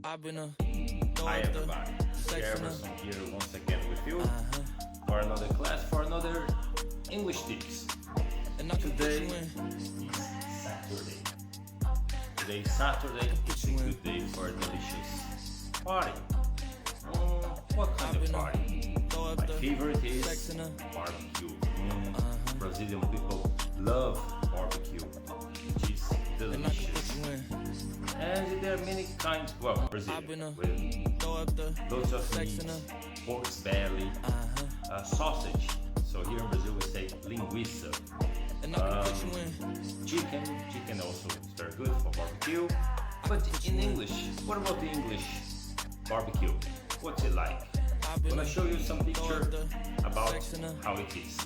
Hi everybody, Everson here once again with you for another class, for another English tips. Today is Saturday. Today is Saturday, it's a good day for a delicious party. What kind of party? My favorite is barbecue. Brazilian people love barbecue, which is delicious. And there are many kinds, well, Brazilian, with lots of meat, pork's belly, sausage. So here in Brazil we say linguiça. Chicken also is very good for barbecue. But in English, what about the English barbecue? What's it like? I'm gonna show you some picture about how it is.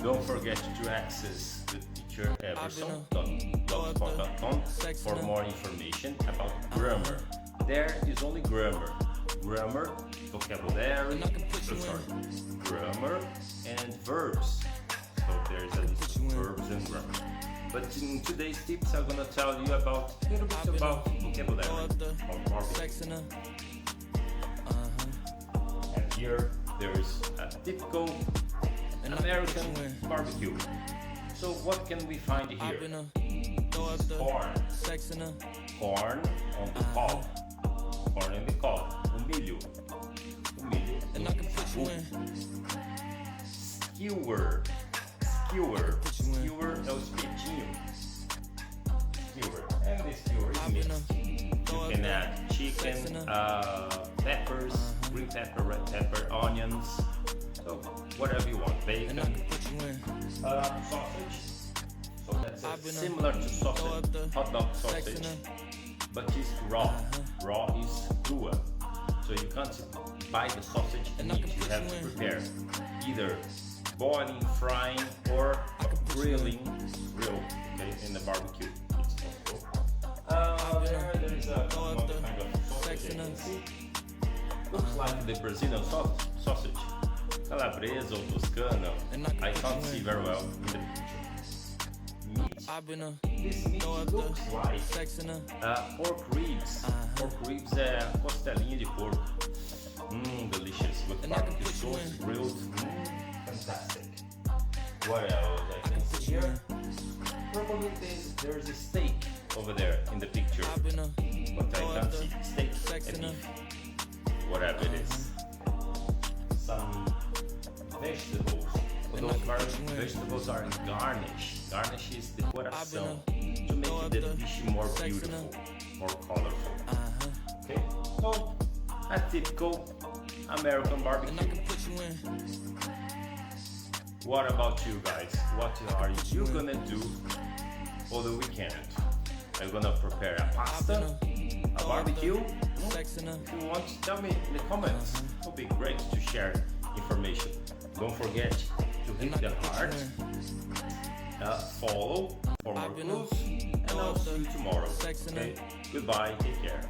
Don't forget to access the teacher Everson.blogspot.com for more information about grammar. There is only grammar, vocabulary, grammar and verbs. So there's a list of verbs and grammar. But in today's tips, I'm gonna tell you about a little bit about vocabulary of barbecue. And here there is a typical American barbecue. So what can we find here? This is corn. Corn on the cob. Corn in the cob. Milho. Skewer. Skewer é o espetinho. Skewer. And the skewer is mixed. You can add chicken, peppers, green pepper, red pepper, onions. So whatever you want, bacon, sausage. So that's similar to sausage, hot dog sausage, but it's raw. Raw is crua. So you can't buy the sausage and eat. You have to prepare either boiling, frying, or grilling. Okay, in the barbecue. It's possible. There is a kind of sausage you can see. Looks like the Brazilian sausage. Calabresa or Toscana, I can't see very well in the picture. Meat. This meat looks like pork ribs. Pork ribs é costelinha de porco. Delicious. With barbecue sauce, grilled. Fantastic. What else I can see here? Probably there's a steak over there in the picture. But I can't see steak and beef. Whatever it is. Some vegetables. Those vegetables are garnish. Garnish is decoração to make the dish more beautiful, more colorful. Okay, so a typical American barbecue. What about you guys? What are you gonna do for the weekend? Are you gonna prepare a pasta, a barbecue? If you want to tell me in the comments, it would be great to share information. Don't forget to hit the heart, follow for more clues, and I'll see you tomorrow. Okay? Goodbye, take care.